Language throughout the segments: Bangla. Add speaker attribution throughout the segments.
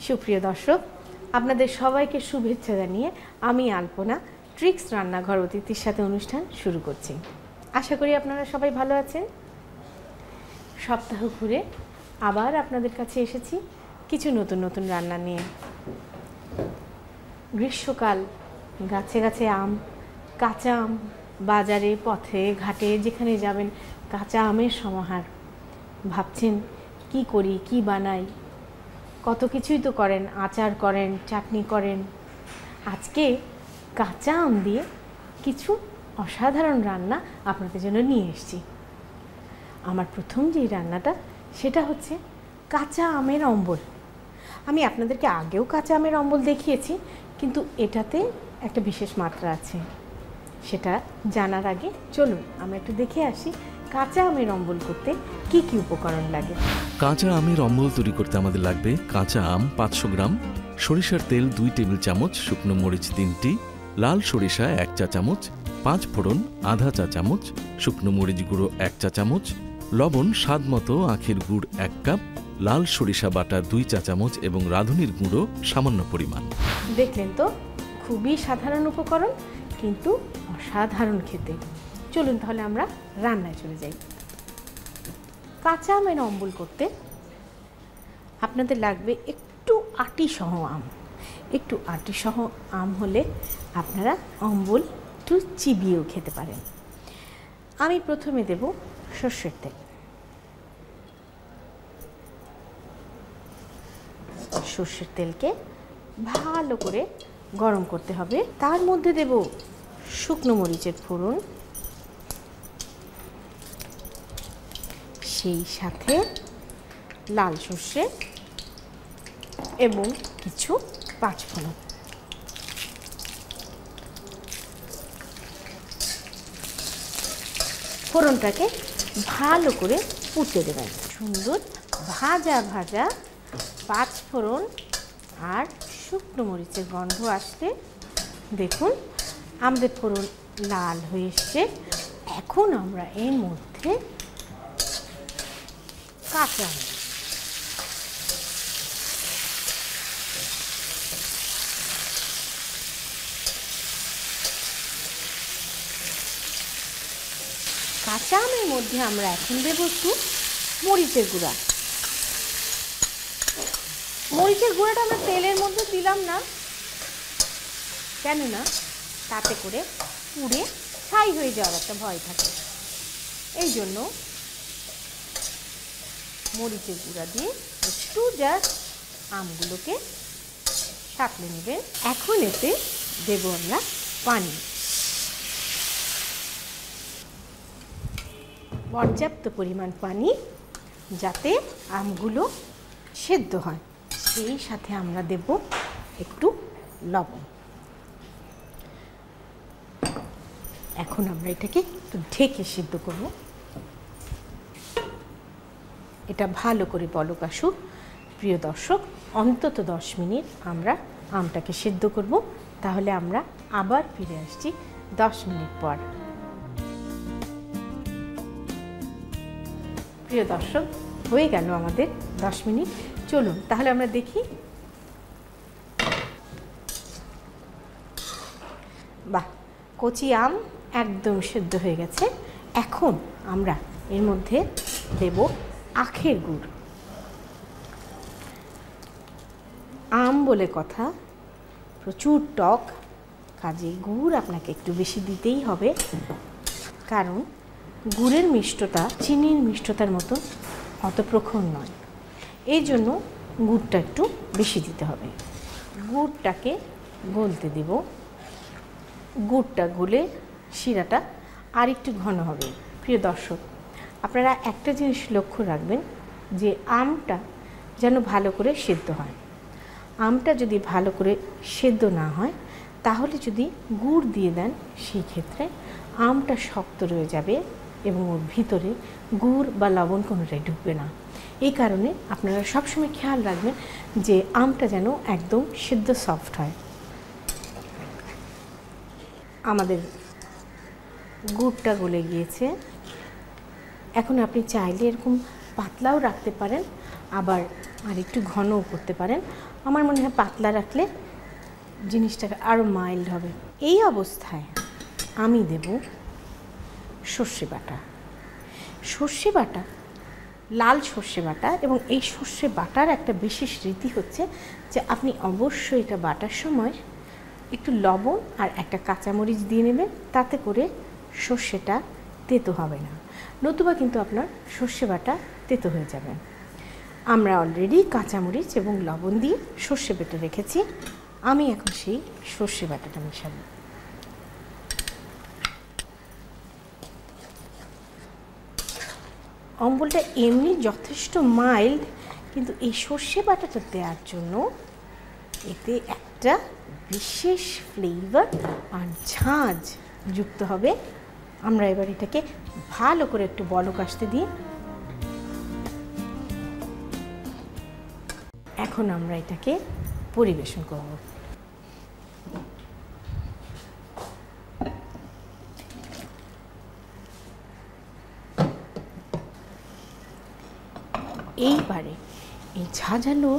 Speaker 1: সুপ্রিয় দর্শক, আপনাদের সবাইকে শুভেচ্ছা জানিয়ে আমি আলপনা ট্রিক্স রান্নাঘর অতিথির সাথে অনুষ্ঠান শুরু করছি। আশা করি আপনারা সবাই ভালো আছেন। সপ্তাহ ঘুরে আবার আপনাদের কাছে এসেছি কিছু নতুন নতুন রান্না নিয়ে। গ্রীষ্মকাল, গাছে গাছে আম, কাঁচা আম, বাজারে পথে ঘাটে যেখানে যাবেন কাঁচা আমের সমাহার। ভাবছেন কি করি, কি বানাই, কত কিছুই তো করেন, আচার করেন, চাটনি করেন। আজকে কাঁচা আম দিয়ে কিছু অসাধারণ রান্না আপনাদের জন্য নিয়ে এসেছি। আমার প্রথম যেই রান্নাটা সেটা হচ্ছে কাঁচা আমের অম্বল। আমি আপনাদেরকে আগেও কাঁচা আমের অম্বল দেখিয়েছি, কিন্তু এটাতে একটা বিশেষ মাত্রা আছে। সেটা জানার আগে চলুন আমরা একটু দেখে আসি কাঁচা আমের অম্বল করতে কি কি উপকরণ লাগে।
Speaker 2: কাঁচা আমের অম্বল তৈরি করতে আমাদের লাগবে কাঁচা আম 500 গ্রাম, সরিষার তেল 2 টেবিল চামচ, শুকনো মরিচ 3টি, লাল সরিষা 1 চা চামচ, 5 ফোড়ন আধা চা চামচ, শুকনো মরিচ গুঁড়ো 1 চা চামচ, লবণ স্বাদ মতো, আখের গুড় 1 কাপ, লাল সরিষা বাটা 2 চা চামচ এবং রাঁধুনির গুঁড়ো সামান্য পরিমাণ।
Speaker 1: দেখলেন তো, খুবই সাধারণ উপকরণ কিন্তু অসাধারণ খেতে। চলুন তাহলে আমরা রান্নায় চলে যাই। কাঁচা আমের অম্বল করতে আপনাদের লাগবে একটু আটিসহ আম। একটু আটিসহ আম হলে আপনারা অম্বল একটু চিবিয়েও খেতে পারেন। আমি প্রথমে দেব সর্ষের তেল। সর্ষের তেলকে ভালো করে গরম করতে হবে। তার মধ্যে দেব শুকনো মরিচের ফোড়ন, সেই সাথে লাল সর্ষে এবং কিছু 5 ফোড়ন। ফোড়নটাকে ভালো করে পুড়তে দেবেন। সুন্দর ভাজা ভাজা 5 ফোড়ন আর শুকনো মরিচের গন্ধ আসলে দেখুন আমাদের ফোড়ন লাল হয়ে এসছে। এখন আমরা এর মধ্যে কাঁচা আম, কাঁচা আমের মধ্যে আমরা এখন দেব একটু মরিচের গুঁড়া। মরিচের গুঁড়াটা আমরা তেলের মধ্যে দিলাম না, কেননা তাতে করে পুড়ে ছাই হয়ে যাওয়ার একটা ভয় থাকে। এই জন্য মরিচের গুঁড়া দিয়ে একটু জাস্ট আমগুলোকে সাঁতলে নেবেন। এখন এতে দেব আমরা পানি, পর্যাপ্ত পরিমাণ পানি, যাতে আমগুলো সেদ্ধ হয়। সেই সাথে আমরা দেব একটু লবণ। এখন আমরা এটাকে একটু ঢেকে সিদ্ধ করব। এটা ভালো করে বলক আসুক। প্রিয় দর্শক, অন্তত 10 মিনিট আমরা আমটাকে সিদ্ধ করব। তাহলে আমরা আবার ফিরে আসছি 10 মিনিট পর। প্রিয় দর্শক, হয়ে গেল আমাদের 10 মিনিট। চলুন তাহলে আমরা দেখি। বাহ, কচি আম একদম সিদ্ধ হয়ে গেছে। এখন আমরা এর মধ্যে দেব আখের গুড়। আম বলে কথা, প্রচুর টক, কাজে গুড় আপনাকে একটু বেশি দিতেই হবে, কারণ গুড়ের মিষ্টতা চিনির মিষ্টতার মতো অত প্রখর নয়। এই জন্য গুড়টা একটু বেশি দিতে হবে। গুড়টাকে গলতে দেব। গুড়টা গলে শিরাটা আর একটু ঘন হবে। প্রিয় দর্শক, আপনারা একটা জিনিস লক্ষ্য রাখবেন যে আমটা যেন ভালো করে সেদ্ধ হয়। আমটা যদি ভালো করে সেদ্ধ না হয় তাহলে যদি গুড় দিয়ে দেন সেই ক্ষেত্রে আমটা শক্ত রয়ে যাবে এবং ওর ভিতরে গুড় বা লবণ কোনোটাই ঢুকবে না। এই কারণে আপনারা সবসময় খেয়াল রাখবেন যে আমটা যেন একদম সিদ্ধ সফট হয়। আমাদের গুড়টা গলে গিয়েছে। এখন আপনি চাইলে এরকম পাতলাও রাখতে পারেন, আবার আর একটু ঘনও করতে পারেন। আমার মনে হয় পাতলা রাখলে জিনিসটা আরও মাইল্ড হবে। এই অবস্থায় আমি দেব সর্ষে বাটা। সর্ষে বাটা, লাল সর্ষে বাটা। এবং এই সর্ষে বাটার একটা বিশেষ রীতি হচ্ছে যে আপনি অবশ্যই এটা বাটার সময় একটু লবণ আর একটা কাঁচামরিচ দিয়ে নেবেন, তাতে করে সর্ষেটা তেতো হবে না, নতুবা কিন্তু আপনার সর্ষে বাটা তেতো হয়ে যাবে। আমরা অলরেডি কাঁচামরিচ এবং লবণ দিয়ে সর্ষে বেটে রেখেছি। আমি এখন সেই সর্ষে বাটাটা মেশাবো। অম্বলটা এমনি যথেষ্ট মাইল্ড, কিন্তু এই সর্ষে বাটাটা দেওয়ার জন্য এতে একটা বিশেষ ফ্লেভার আর ঝাঁঝ যুক্ত হবে। আমরা এবার এটাকে ভালো করে একটু বলক আসতে দিই। এখন আমরা এটাকে পরিবেশন করব। এইবারে এই ঝাঁঝালো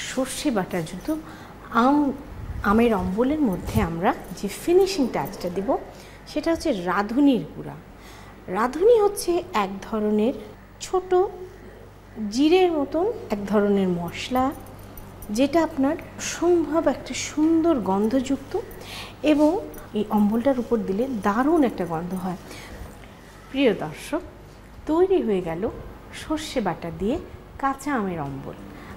Speaker 1: সর্ষে বাটার যুক্ত আমের অম্বলের মধ্যে আমরা যে ফিনিশিং টাচটা দেব সেটা হচ্ছে রাঁধুনির গুঁড়া। রাঁধুনি হচ্ছে এক ধরনের ছোট জিরের মতন এক ধরনের মশলা, যেটা আপনার সম্ভব একটা সুন্দর গন্ধযুক্ত, এবং এই অম্বলটার উপর দিলে দারুণ একটা গন্ধ হয়। প্রিয় দর্শক, তৈরি হয়ে গেল সর্ষে বাটা দিয়ে কাঁচা আমের অম্বল।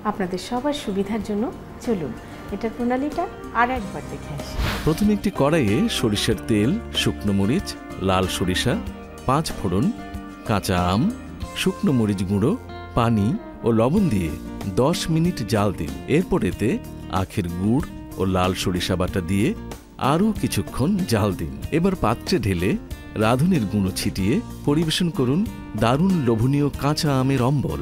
Speaker 1: আপনাদের সবার সুবিধার জন্য চলুন এটার প্রণালীটা আর একবার দেখে আসি।
Speaker 2: প্রথমে একটি কড়াইয়ে সরিষার তেল, শুকনো মরিচ, লাল সরিষা, 5 ফোড়ন, কাঁচা আম, শুকনো মরিচ গুঁড়ো, পানি ও লবণ দিয়ে 10 মিনিট জাল দিন। এরপর এতে আখের গুড় ও লাল সরিষা বাটা দিয়ে আরও কিছুক্ষণ জাল দিন। এবার পাত্রে ঢেলে রাঁধুনির গুঁড়ো ছিটিয়ে পরিবেশন করুন দারুণ লোভনীয় কাঁচা আমের অম্বল।